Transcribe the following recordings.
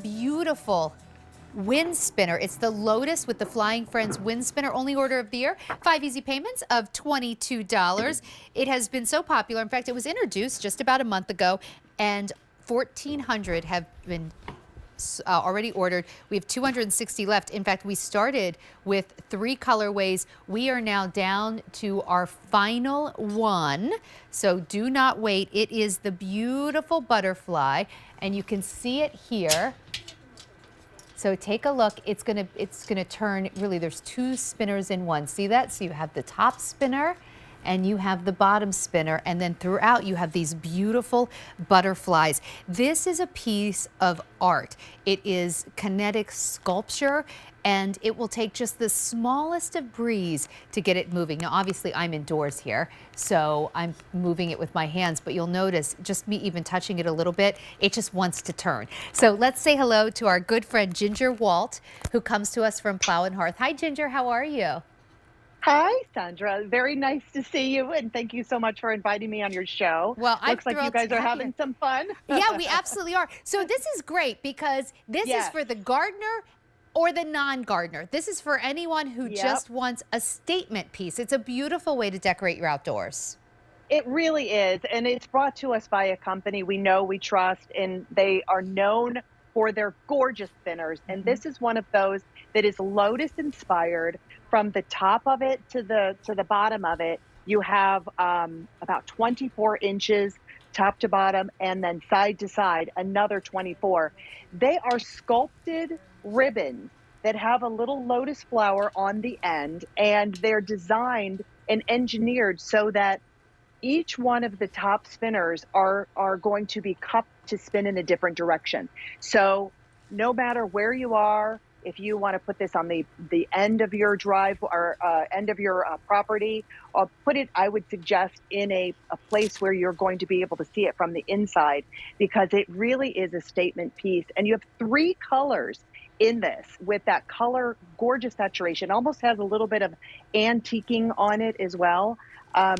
Beautiful wind spinner. It's the Lotus with the Flying Friends wind spinner. Only order of the year. 5 easy payments of $22. It has been so popular. In fact, it was introduced just about a month ago, and 1,400 have been already ordered. We have 260 left. In fact, we started with 3 colorways. We are now down to our final one. So do not wait. It is the beautiful butterfly, and you can see it here. So take a look. It's gonna turn, really, there's 2 spinners in one. See that? So you have the top spinner and you have the bottom spinner, and then throughout you have these beautiful butterflies. This is a piece of art. It is kinetic sculpture, and it will take just the smallest of breeze to get it moving. Now, obviously, I'm indoors here, so I'm moving it with my hands, but you'll notice just me even touching it a little bit, it just wants to turn. So let's say hello to our good friend Ginger Walt, who comes to us from Plow Hearth. Hi, Ginger, how are you? Hi, Sandra. Very nice to see you, and thank you so much for inviting me on your show. Well, I'm Looks like you thrilled guys to are have having you. some fun. Yeah, we absolutely are. So this is great because this is for the gardener or the non-gardener. This is for anyone who just wants a statement piece. It's a beautiful way to decorate your outdoors. It really is, and it's brought to us by a company we know, we trust, and they are known for their gorgeous spinners. And this is one of those that is Lotus inspired. From the top of it to the bottom of it, you have about 24 inches top to bottom, and then side to side another 24. They are sculpted ribbons that have a little lotus flower on the end, and they're designed and engineered so that each one of the top spinners are going to be cupped to spin in a different direction. So no matter where you are, if you want to put this on the end of your drive or end of your property, or put it, I would suggest, in a place where you're going to be able to see it from the inside, because it really is a statement piece. And you have 3 colors in this with that color, gorgeous saturation, almost has a little bit of antiquing on it as well.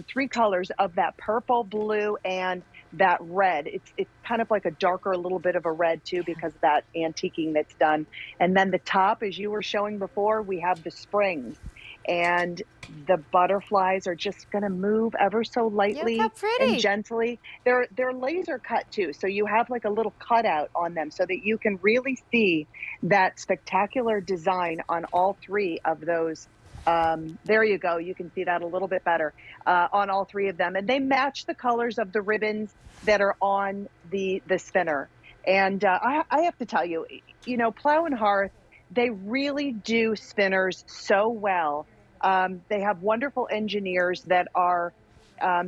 3 colors of that purple, blue, and that red. It's kind of like a darker, little bit of a red too, because of that antiquing that's done. And then the top, as you were showing before, we have the springs, and the butterflies are just going to move ever so lightly and gently. They're laser cut too, so you have like a little cutout on them so that you can really see that spectacular design on all 3 of those. There you go. You can see that a little bit better on all 3 of them. And they match the colors of the ribbons that are on the spinner. And I have to tell you, you know, Plow and Hearth, they really do spinners so well. They have wonderful engineers that are,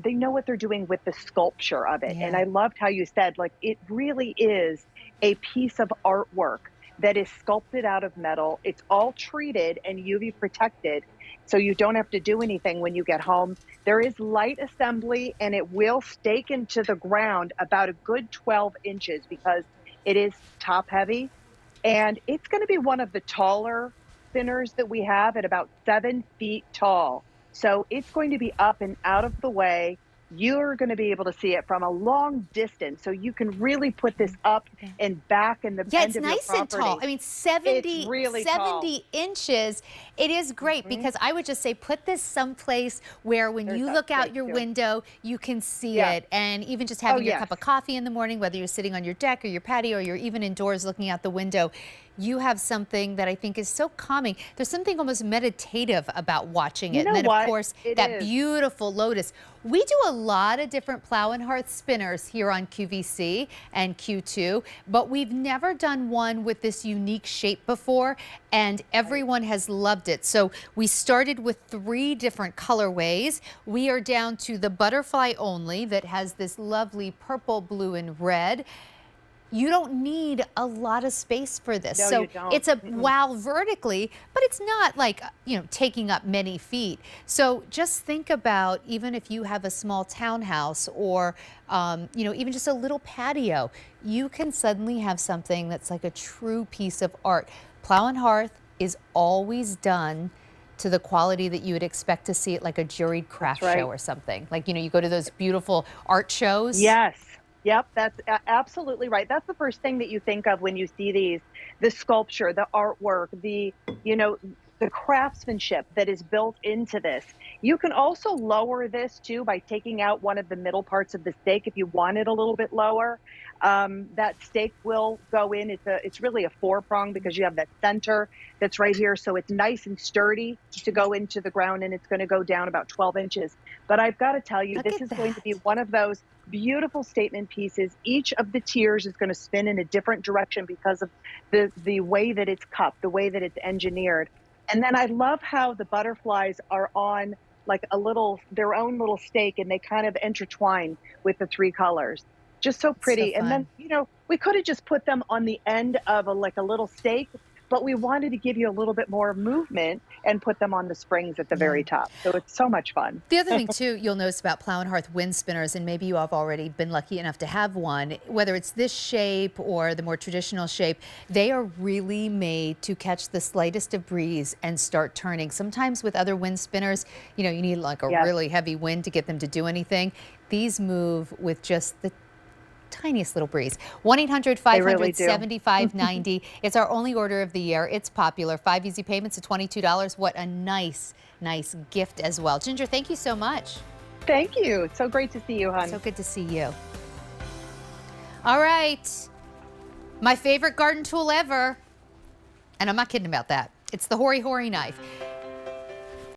they know what they're doing with the sculpture of it. And I loved how you said, like, it really is a piece of artwork that is sculpted out of metal. It's all treated and UV protected, so you don't have to do anything when you get home. There is light assembly, and it will stake into the ground about a good 12 inches because it is top heavy. And it's going to be one of the taller spinners that we have, at about 7 feet tall. So it's going to be up and out of the way. You're going to be able to see it from a long distance, so you can really put this up and back in the end of your property. It's nice and tall. I mean, 70 inches. It is great because I would just say put this someplace where when you look out your window, you can see it. And even just having your cup of coffee in the morning, whether you're sitting on your deck or your patio, or you're even indoors looking out the window, you have something that I think is so calming. There's something almost meditative about watching it. And then, of course, that beautiful Lotus. We do a lot of different Plow and Hearth spinners here on QVC and Q2, but we've never done one with this unique shape before, and everyone has loved it. So we started with 3 different colorways. We are down to the butterfly only that has this lovely purple, blue, and red. You don't need a lot of space for this. No, so you don't. It's a wow vertically, but it's not like, you know, taking up many feet. So just think about, even if you have a small townhouse or, you know, even just a little patio, you can suddenly have something that's like a true piece of art. Plow and Hearth is always done to the quality that you would expect to see it, like a juried craft show or something. Like, you know, you go to those beautiful art shows. Yes. Yep, that's absolutely right. That's the first thing that you think of when you see these, the sculpture, the artwork, you know, the craftsmanship that is built into this. You can also lower this too by taking out one of the middle parts of the steak if you want it a little bit lower. That steak will go in. It's really a four prong because you have that center that's right here, so it's nice and sturdy to go into the ground, and it's going to go down about 12 inches. But I've got to tell you, Look this at is going to be that. one of those beautiful statement pieces. Each of the tiers is going to spin in a different direction because of the way that it's cupped, the way that it's engineered. And then I love how the butterflies are on like a little their own little stake, and they kind of intertwine with the three colors. Just so It's so pretty. And then, fun. we could have just put them on the end of a little stake, but we wanted to give you a little bit more movement and put them on the springs at the Yeah. very top. So it's so much fun. The other thing too, you'll notice about Plow and Hearth wind spinners, and maybe you have already been lucky enough to have one, whether it's this shape or the more traditional shape, they are really made to catch the slightest of breeze and start turning. Sometimes with other wind spinners, you need like a Yes, really heavy wind to get them to do anything. These move with just the tiniest little breeze. 1-800 they 500 really do. 7590. It's our only order of the year. It's popular. 5 easy payments of $22. What a nice gift as well. Ginger, thank you so much. Thank you. It's so great to see you, So hon. good to see you. All right. My favorite garden tool ever. And I'm not kidding about that. It's the Hori Hori knife.